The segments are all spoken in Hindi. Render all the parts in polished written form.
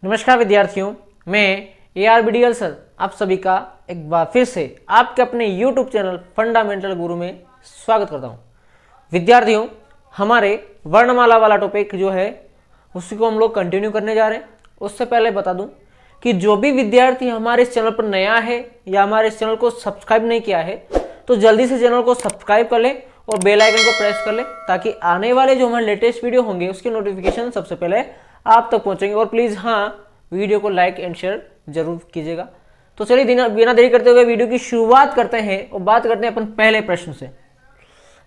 नमस्कार विद्यार्थियों, मैं ARBDL सर आप सभी का एक बार फिर से आपके अपने YouTube चैनल फंडामेंटल गुरु में स्वागत करता हूं। विद्यार्थियों, हमारे वर्णमाला वाला टॉपिक जो है उसी को हम लोग कंटिन्यू करने जा रहे हैं। उससे पहले बता दूं कि जो भी विद्यार्थी हमारे इस चैनल पर नया है या हमारे इस चैनल को सब्सक्राइब नहीं किया है तो जल्दी से चैनल को सब्सक्राइब कर ले और बेल आइकन को प्रेस कर ले ताकि आने वाले जो हमारे लेटेस्ट वीडियो होंगे उसकी नोटिफिकेशन सबसे पहले आप तक पहुंचेंगे। और प्लीज वीडियो को लाइक एंड शेयर जरूर कीजिएगा। तो चलिए बिना देरी करते हुए वीडियो की शुरुआत करते हैं और बात करते हैं अपन पहले प्रश्न से।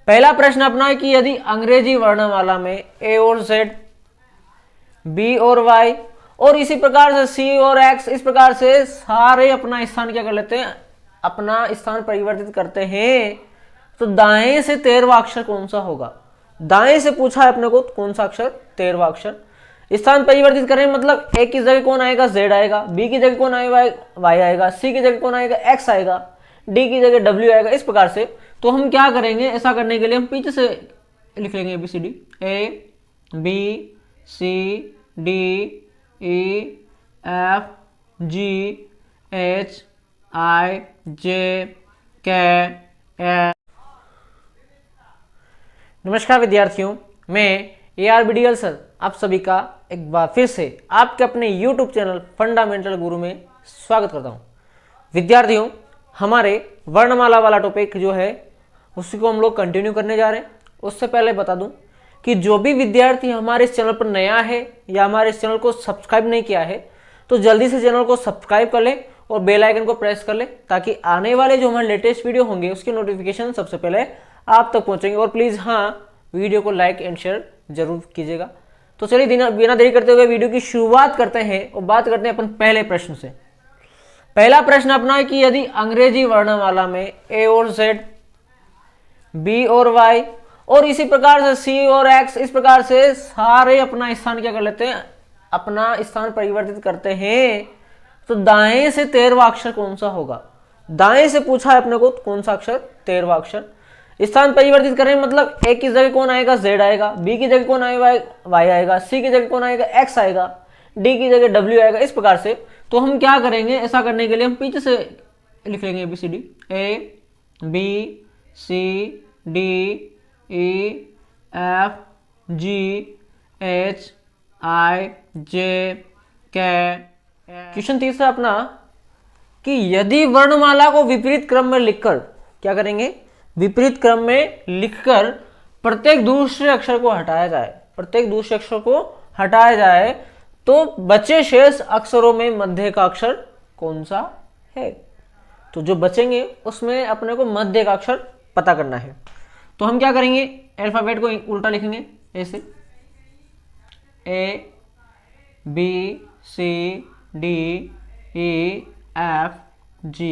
पहला प्रश्न अपना है कि यदि अंग्रेजी वर्णमाला में A और Z, B और Y और इसी प्रकार से C और X इस प्रकार से सारे अपना स्थान क्या कर लेते हैं, अपना स्थान परिवर्तित करते हैं, तो दाएं से 13वां अक्षर कौन सा होगा। दाएं से पूछा है अपने को कौन सा अक्षर, 13वां अक्षर। स्थान परिवर्तित करें मतलब A की जगह कौन आएगा, Z आएगा, B की जगह कौन आएगा, Y आएगा, C की जगह कौन आएगा, X आएगा, D की जगह W आएगा। इस प्रकार से तो हम क्या करेंगे, ऐसा करने के लिए हम पीछे से लिख लेंगे ABCD, A B C D E F G H I J K L। नमस्कार विद्यार्थियों, मैं ARBDL सर आप सभी का एक बार फिर से आपके अपने YouTube चैनल फंडामेंटल गुरु में स्वागत करता हूं। विद्यार्थियों, हमारे वर्णमाला वाला टॉपिक जो है उसी को हम लोग कंटिन्यू करने जा रहे हैं। उससे पहले बता दूं कि जो भी विद्यार्थी हमारे इस चैनल पर नया है या हमारे इस चैनल को सब्सक्राइब नहीं किया है तो जल्दी से चैनल को सब्सक्राइब कर ले और बेल आइकन को प्रेस कर ले ताकि आने वाले जो हमारे लेटेस्ट वीडियो होंगे उसकी नोटिफिकेशन सबसे पहले आप तक पहुंचेंगे। और प्लीज वीडियो को लाइक एंड शेयर जरूर कीजिएगा। तो चलिए बिना देरी करते हुए वीडियो की शुरुआत करते हैं और बात करते हैं अपन पहले प्रश्न से। पहला प्रश्न अपना है कि यदि अंग्रेजी वर्णमाला में A और Z, B और Y और इसी प्रकार से C और X इस प्रकार से सारे अपना स्थान क्या कर लेते हैं, अपना स्थान परिवर्तित करते हैं, तो दाएं से 13वां अक्षर कौन सा होगा। दाएं से पूछा है अपने को कौन सा अक्षर, 13वां अक्षर। स्थान परिवर्तित करें मतलब A की जगह कौन आएगा, Z आएगा, B की जगह कौन आएगा, Y आएगा, C की जगह कौन आएगा, X आएगा, D की जगह W आएगा। इस प्रकार से तो हम क्या करेंगे, ऐसा करने के लिए हम पीछे से लिख लेंगे ABCD, A B C D E F G H I J K L। Question तीसरा अपना कि यदि वर्णमाला को विपरीत क्रम में लिखकर क्या करेंगे, विपरीत क्रम में लिखकर प्रत्येक दूसरे अक्षर को हटाया जाए, प्रत्येक दूसरे अक्षर को हटाया जाए तो बचे शेष अक्षरों में मध्य का अक्षर कौन सा है। तो जो बचेंगे उसमें अपने को मध्य का अक्षर पता करना है। तो हम क्या करेंगे, अल्फाबेट को उल्टा लिखेंगे, ऐसे A B C D E F G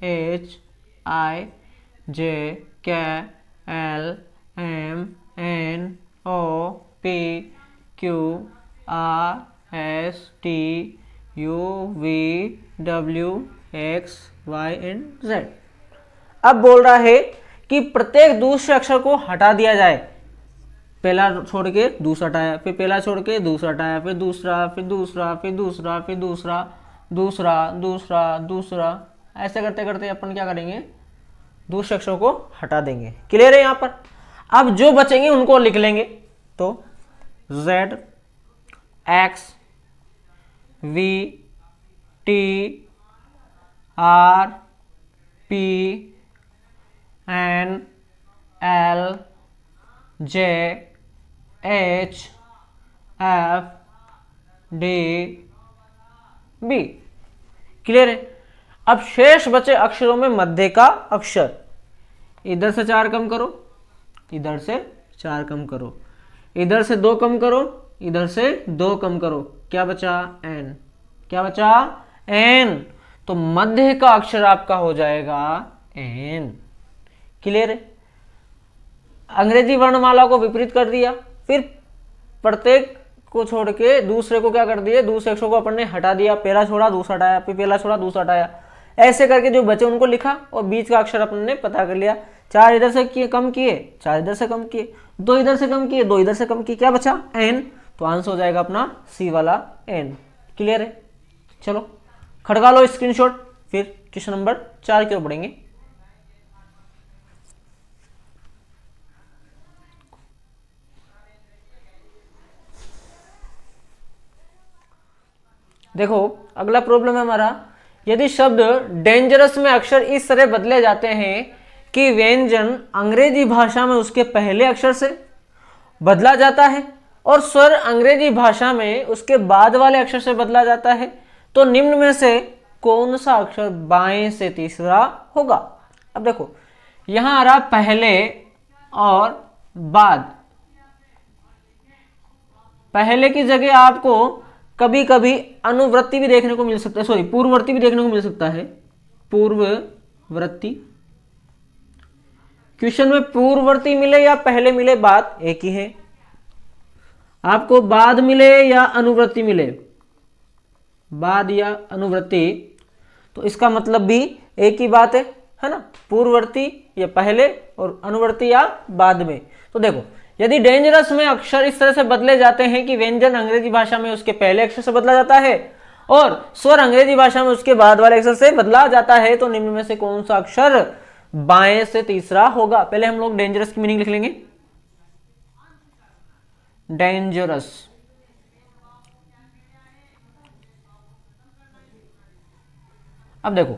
H I J K L M N O P Q R S T U V W X Y and Z। अब बोल रहा है कि प्रत्येक दूसरे अक्षर को हटा दिया जाए। पहला छोड़ के दूसरा हटाया, फिर पहला छोड़ के दूसरा हटाया, फिर दूसरा, फिर दूसरा, फिर दूसरा, फिर दूसरा, दूसरा, दूसरा, दूसरा, ऐसे करते करते अपन क्या करेंगे, दूसरे अक्षरों को हटा देंगे। क्लियर है यहाँ पर। अब जो बचेंगे उनको लिख लेंगे। तो Z X V T R P N L J H F D B। Clear है। अब शेष बचे अक्षरों में मध्य का अक्षर, इधर से 4 कम करो, इधर से 4 कम करो, इधर से 2 कम करो, इधर से 2 कम करो, क्या बचा N, क्या बचा N। तो मध्य का अक्षर आपका हो जाएगा N। क्लियर है। अंग्रेजी वर्णमाला को विपरीत कर दिया, फिर प्रत्येक को छोड़ के दूसरे को क्या कर दिया, दूसरे अक्षर को अपन ने हटा दिया, पहला छोड़ा दूसरा हटाया, फिर पहला छोड़ा दूसरा हटाया, ऐसे करके जो बचे उनको लिखा और बीच का अक्षर अपन ने पता कर लिया। 4 इधर से किए कम किए, 4 इधर से कम किए, 2 इधर से कम किए, 2 इधर से कम किए, क्या बचा N। तो आंसर हो जाएगा अपना सी वाला N। क्लियर है? चलो खड़का लो स्क्रीनशॉट, फिर क्वेश्चन नंबर 4 की ओर बढ़ेंगे। देखो अगला प्रॉब्लम है हमारा, यदि शब्द डेंजरस में अक्षर इस तरह बदले जाते हैं कि व्यंजन अंग्रेजी भाषा में उसके पहले अक्षर से बदला जाता है और स्वर अंग्रेजी भाषा में उसके बाद वाले अक्षर से बदला जाता है, तो निम्न में से कौन सा अक्षर बाएं से तीसरा होगा? अब देखो यहां आ रहा पहले और बाद। पहले की जगह आपको कभी कभी अनुवृत्ति भी देखने को मिल सकता है, सॉरी पूर्ववर्ती भी देखने को मिल सकता है। पूर्ववर्ती, क्वेश्चन में पूर्ववर्ती मिले या पहले मिले बात एक ही है। आपको बाद मिले या अनुवृत्ति मिले, बाद या अनुवृत्ति, तो इसका मतलब भी एक ही बात है ना, पूर्ववर्ती या पहले और अनुवृत्ति या बाद में। तो देखो यदि डेंजरस में अक्षर इस तरह से बदले जाते हैं कि व्यंजन अंग्रेजी भाषा में उसके पहले अक्षर से बदला जाता है और स्वर अंग्रेजी भाषा में उसके बाद वाले अक्षर से बदला जाता है, तो निम्न में से कौन सा अक्षर बाएं से तीसरा होगा? पहले हम लोग डेंजरस की मीनिंग लिख लेंगे। डेंजरस, अब देखो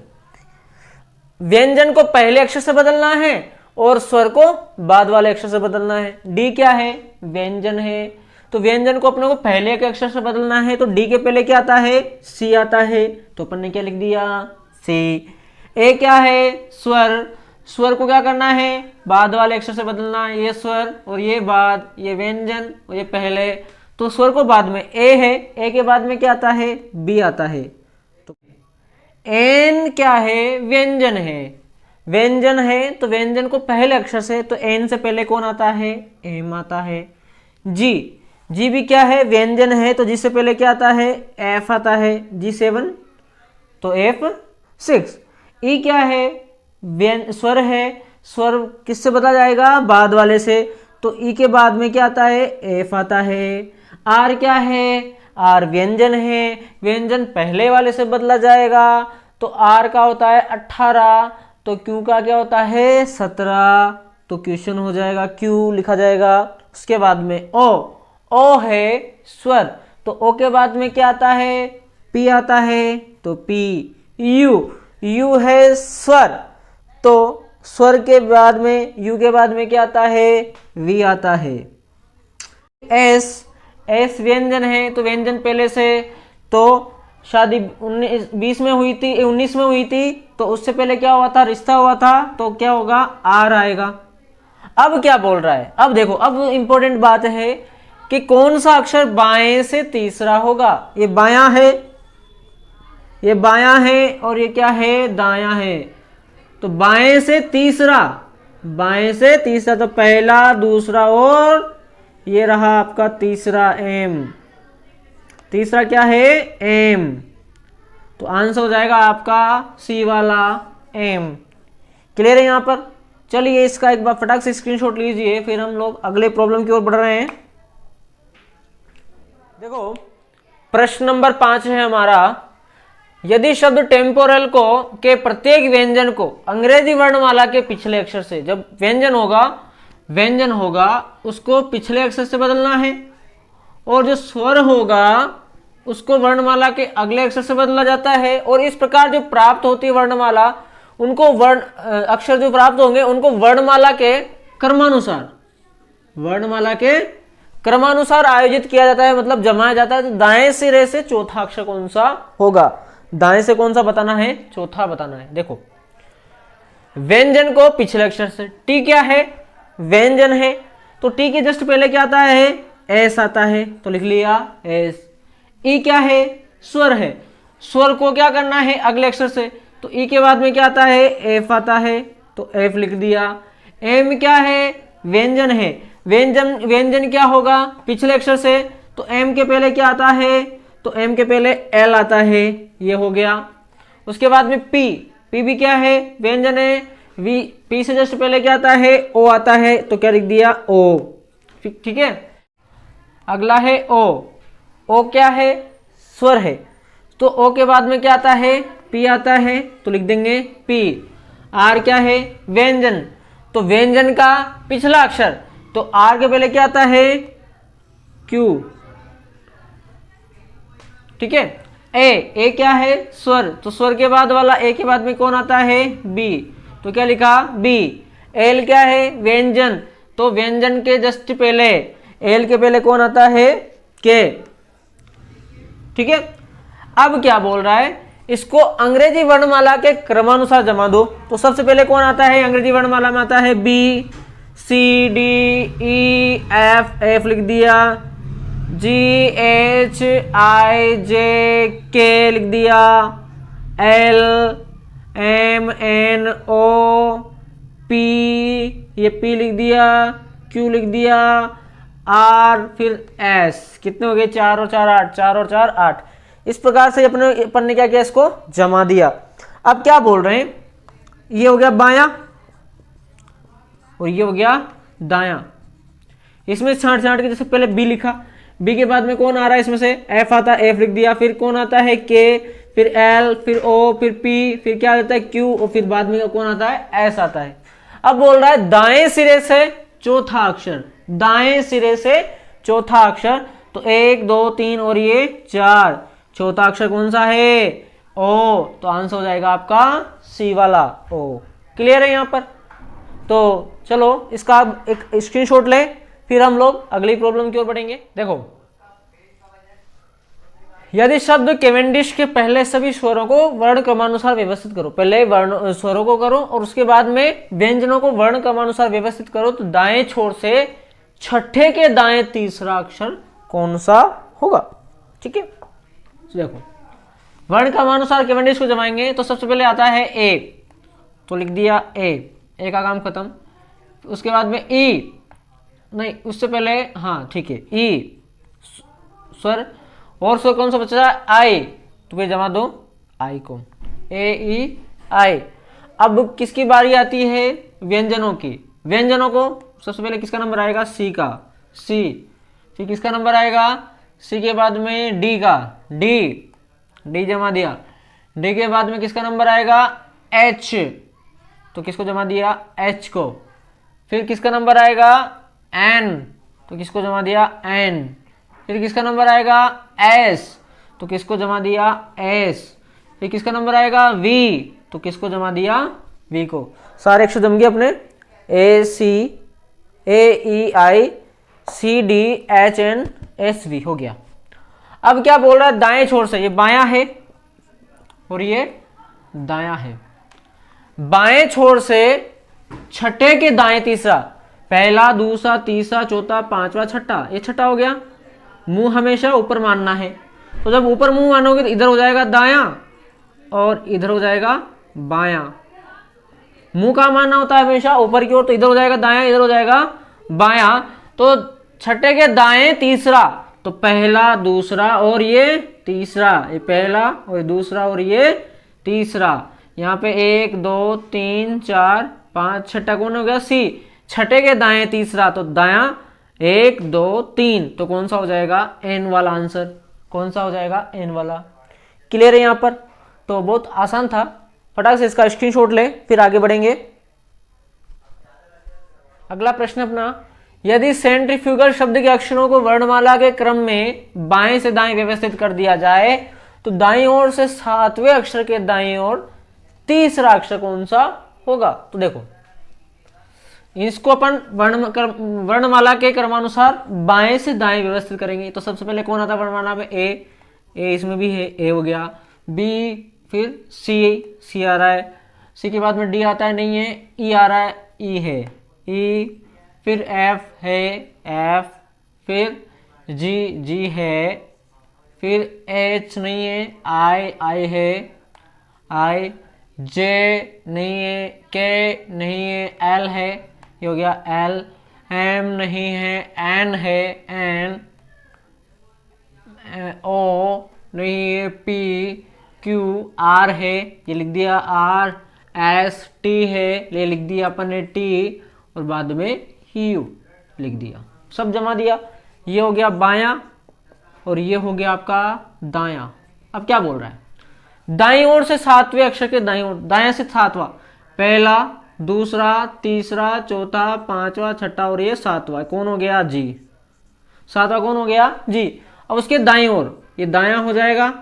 व्यंजन को पहले अक्षर से बदलना है और स्वर को बाद वाले अक्षर से बदलना है। डी क्या है? व्यंजन है, तो व्यंजन को अपने को पहले के अक्षर से बदलना है, तो डी के पहले क्या आता है? सी आता है, तो अपन ने क्या लिख दिया? सी। ए क्या है? स्वर, स्वर को क्या करना है? बाद वाले अक्षर से बदलना है, ये स्वर और ये बाद, ये व्यंजन और ये पहले, तो स्वर को बाद में ए है, ए के बाद में क्या आता है? बी आता है। तो एन क्या है? व्यंजन है, व्यंजन है तो व्यंजन को पहले अक्षर से, तो एन से पहले कौन आता है? एम आता है। जी, जी भी क्या है? व्यंजन है, तो जी से पहले क्या आता है? एफ आता है, G7 तो F6। ई क्या है? स्वर है, स्वर किससे बदला जाएगा? बाद वाले से, तो ई के बाद में क्या आता है? एफ आता है। आर क्या है? आर व्यंजन है, व्यंजन पहले वाले से बदला जाएगा, तो आर का होता है 18, तो क्यू का क्या होता है? 17, तो क्वेश्चन हो जाएगा क्यू लिखा जाएगा। उसके बाद में ओ, ओ है स्वर, तो ओ के बाद में क्या आता है? पी आता है, तो पी। यू, यू है स्वर, तो स्वर के बाद में, यू के बाद में क्या आता है? वी आता है। एस, एस व्यंजन है, तो व्यंजन पहले से, तो शादी 19 में हुई थी, 19 में हुई थी, तो उससे पहले क्या हुआ था? रिश्ता हुआ था, तो क्या होगा? आर आएगा। अब क्या बोल रहा है? अब देखो, अब इंपॉर्टेंट बात है कि कौन सा अक्षर बाएं से तीसरा होगा। ये बायां है, ये बायां है और ये क्या है? दायां है, तो बाएं से तीसरा, बाएं से तीसरा, तो पहला, दूसरा और ये रहा आपका तीसरा एम। तीसरा क्या है? एम, तो आंसर हो जाएगा आपका सी वाला एम। क्लियर है यहां पर? चलिए इसका एक बार फटाक से स्क्रीनशॉट लीजिए, फिर हम लोग अगले प्रॉब्लम की ओर बढ़ रहे हैं। देखो प्रश्न नंबर 5 है हमारा, यदि शब्द टेम्पोरल को के प्रत्येक व्यंजन को अंग्रेजी वर्णमाला के पिछले अक्षर से, जब व्यंजन होगा उसको पिछले अक्षर से बदलना है और जो स्वर होगा उसको वर्णमाला के अगले अक्षर से बदला जाता है, और इस प्रकार जो प्राप्त होती है वर्णमाला, उनको अक्षर जो प्राप्त होंगे उनको वर्णमाला के क्रमानुसार, वर्णमाला के क्रमानुसार आयोजित किया जाता है, मतलब जमाया जाता है। तो दाएं सिरे से चौथा अक्षर कौन सा होगा? दाएं से कौन सा बताना है? चौथा बताना है। देखो व्यंजन को पिछले अक्षर से, टी क्या है? व्यंजन है, तो टी के जस्ट पहले क्या आता है? एस आता है, तो लिख लिया एस। ई क्या है? स्वर है, स्वर को क्या करना है? अगले अक्षर से, तो ई के बाद में क्या आता है? एफ आता है, तो एफ लिख दिया। एम क्या है? व्यंजन है, व्यंजन क्या होगा? पिछले अक्षर से, तो एम के पहले क्या आता है? तो एम के पहले एल आता है, ये हो गया। उसके बाद में पी, पी भी क्या है? व्यंजन है, वी, पी से जस्ट पहले क्या आता है? ओ आता है, तो क्या लिख दिया? ओ। ठीक है, अगला है ओ। ओ क्या है? स्वर है, तो ओ के बाद में क्या आता है, पी आता है, तो लिख देंगे पी। आर क्या है, व्यंजन, तो व्यंजन का पिछला अक्षर, तो आर के पहले क्या आता है, क्यू। ठीक है। ए क्या है, स्वर, तो स्वर के बाद वाला ए के बाद में कौन आता है, बी, तो क्या लिखा, बी। एल क्या है, व्यंजन, तो व्यंजन के जस्ट पहले, एल के पहले कौन आता है, के। ठीक है। अब क्या बोल रहा है, इसको अंग्रेजी वर्णमाला के क्रमानुसार जमा दो, तो सबसे पहले कौन आता है, अंग्रेजी वर्णमाला में आता है बी, सी, डी, ई, एफ, एफ लिख दिया, जी, एच, आई, जे, के लिख दिया, एल, एम, एन, ओ, पी, ये पी लिख दिया, क्यू लिख दिया, आर, फिर एस। कितने हो गए, 4 और 4 8, 4 और 4 8। इस प्रकार से अपन ने क्या किया, इसको जमा दिया। अब क्या बोल रहे हैं, ये हो गया बायां और ये हो गया दायां। इसमें छांट छांट के, जैसे पहले बी लिखा, बी के बाद में कौन आ रहा है, इसमें से एफ आता है, एफ लिख दिया, फिर कौन आता है, के, फिर एल, फिर ओ, फिर पी, फिर क्या आता है, क्यू, और फिर बाद में कौन आता है, एस आता है। अब बोल रहा है दाएं सिरे से चौथा अक्षर, दाएं सिरे से चौथा अक्षर, तो 1 2 3 और ये 4, चौथा अक्षर कौन सा है, ओ, तो आंसर हो जाएगा आपका सी वाला, ओ। क्लियर है यहां पर। तो चलो इसका एक स्क्रीनशॉट ले, फिर हम लोग अगली प्रॉब्लम की ओर बढ़ेंगे। देखो, यदि शब्द केवेंडिश के पहले सभी स्वरों को वर्ण क्रमानुसार व्यवस्थित करो, पहले वर्ण स्वरों को करो और उसके बाद में व्यंजनों को वर्ण क्रमानुसार व्यवस्थित करो, तो दाएं छोर से छठे के दाएं तीसरा अक्षर कौन सा होगा। ठीक है। देखो, वर्ण क्रमानुसार केवेंडिश को जमाएंगे, तो सबसे पहले आता है ए, तो लिख दिया ए का काम खत्म। उसके बाद में ई, नहीं उससे पहले, हाँ ठीक है, ई स्वर, और स्वर कौन सा बचा, आई, तो फिर जमा दो आई को, ए ई आई। अब किसकी बारी आती है, व्यंजनों की। व्यंजनों को सबसे पहले किसका नंबर आएगा, सी का, सी। फिर किसका नंबर आएगा, सी के बाद में डी का, डी जमा दिया। डी के बाद में किसका नंबर आएगा, एच, तो किसको जमा दिया, एच को। फिर किसका नंबर आएगा, एन, तो किसको जमा दिया, एन। फिर किसका नंबर आएगा, एस, तो किसको जमा दिया, एस। फिर किसका नंबर आएगा, वी, तो किसको जमा दिया, वी को। सारे अक्षर जम गए अपने, A C, A E I, C D, H N, S V हो गया। अब क्या बोल रहा है, दाएं छोर से, ये बायां है और ये दायां है। बाएं छोर से छठे के दाएं तीसरा, पहला दूसरा तीसरा चौथा पांचवा छठा, ये छठा हो गया। मुंह हमेशा ऊपर मानना है, तो जब ऊपर मुंह मानोगे तो इधर हो जाएगा दायां और इधर हो जाएगा बायां। मुंह का मानना होता है हमेशा ऊपर की ओर, तो इधर हो जाएगा दायां, इधर हो जाएगा बायां। तो छठे के दाएं तीसरा, तो पहला दूसरा और ये तीसरा, ये पहला और ये दूसरा और ये तीसरा। यहाँ पे 1 2 3 4 5, छठा कौन हो गया, सी। छठे के दाएं तीसरा, तो दायां 1 2 3, तो कौन सा हो जाएगा, एन वाला आंसर। कौन सा हो जाएगा, एन वाला। क्लियर है यहाँ पर। तो बहुत आसान था, फटाक से इसका स्क्रीनशॉट ले, फिर आगे बढ़ेंगे। अगला प्रश्न अपना, यदि सेंट्रीफ्यूगल शब्द के अक्षरों को वर्णमाला के क्रम में बाएं से दाएं व्यवस्थित कर दिया जाए, तो दाईं ओर से 7वें अक्षर के दाईं ओर तीसरा अक्षर कौन सा होगा। तो देखो, इसको अपन वर्णमाला के क्रमानुसार बाएं से दाएं व्यवस्थित करेंगे। तो सबसे पहले कौन आता है वर्णमाला में, ए, इसमें भी है, ए हो गया। बी, फिर सी आ रहा है, सी के बाद में डी आता है, नहीं है, ई आ रहा है, ई है, ई, फिर एफ है, एफ, फिर जी है, फिर एच नहीं है, आई है, आई, जे नहीं है, के नहीं है, एल है, ये हो गया एल, एम नहीं है, एन है, एन, ओ नहीं है, पी, क्यू, आर है, ये लिख दिया आर, एस, टी है, ये लिख दिया अपन ने टी, और बाद में यू लिख दिया, सब जमा दिया। ये हो गया बायां और ये हो गया आपका दायां। अब क्या बोल रहा है, दाईं ओर से सातवें अक्षर के दाईं ओर, दायां से सातवां, पहला, दूसरा, तीसरा, चौथा, पांचवा, छठा और ये सातवां, कौन हो गया, जी। सातवां कौन हो गया, जी। अब उसके दाईं ओर, ये दायां हो जाएगा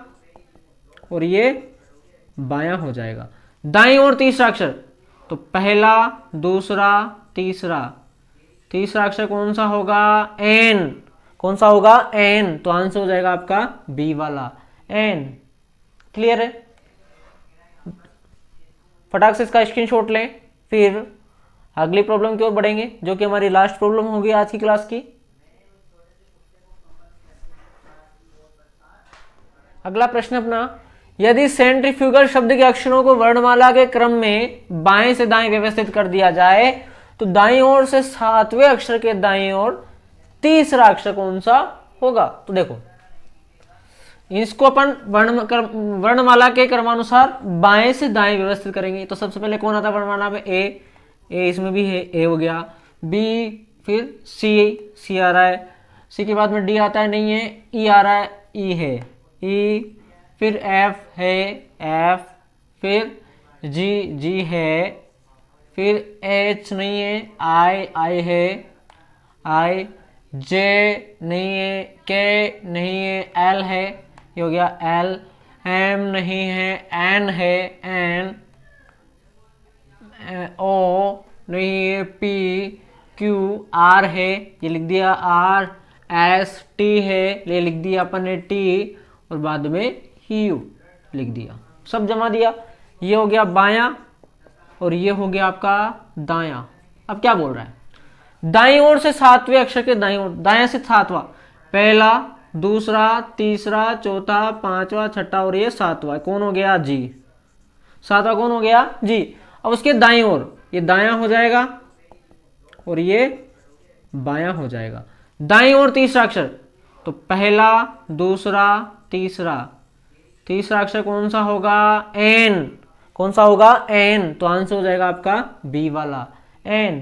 और ये बायां हो जाएगा। दाईं ओर तीसरा अक्षर, तो पहला, दूसरा, तीसरा, तीसरा अक्षर कौन सा होगा, एन। कौन सा होगा, एन। तो आंसर हो जाएगा आपका बी वाला, एन। क्लियर है। फटाक से इसका स्क्रीनशॉट लें, फिर अगली प्रॉब्लम की ओर बढ़ेंगे, जो कि हमारी लास्ट प्रॉब्लम होगी आज की क्लास की। अगला प्रश्न अपना, यदि सेंट्रीफ्यूगल शब्द के अक्षरों को वर्णमाला के क्रम में बाएं से दाएं व्यवस्थित कर दिया जाए तो दाईं ओर से सातवें अक्षर के दाईं ओर तीसरा अक्षर कौन सा होगा। तो देखो, इसको अपन वर्णमाला के क्रमानुसार बाएं से दाएं व्यवस्थित करेंगे। तो सबसे पहले कौन आता है वर्णमाला में, ए, इसमें भी है, ए हो गया, बी, फिर सी आ रहा है, सी के बाद में डी आता है, नहीं है, ई आ रहा है, ई है, ई, फिर एफ है, एफ, फिर जी है, फिर एच नहीं है, आई है, आई, जे नहीं है, के नहीं है, एल है, ये हो गया एल, एम नहीं है, एन है, एन, ओ नहीं है, पी, क्यू, आर है, ये लिख दिया आर, एस, टी है, ये लिख दिया अपन ने टी, और बाद में यू लिख दिया, सब जमा दिया। ये हो गया बायां और ये हो गया आपका दायां। अब क्या बोल रहा है, दाईं ओर से सातवें अक्षर के दाईं ओर, दायां से सातवां, पहला, दूसरा, तीसरा, चौथा, पांचवा, छठा और ये सातवां, कौन हो गया, जी। सातवां कौन हो गया, जी। अब उसके दाईं ओर, ये दायां हो जाएगा और ये बायां हो जाएगा। दाईं ओर तीसरा अक्षर, तो पहला, दूसरा, तीसरा, तीसरा अक्षर कौन सा होगा, एन। कौन सा होगा, एन। तो आंसर हो जाएगा आपका बी वाला, एन।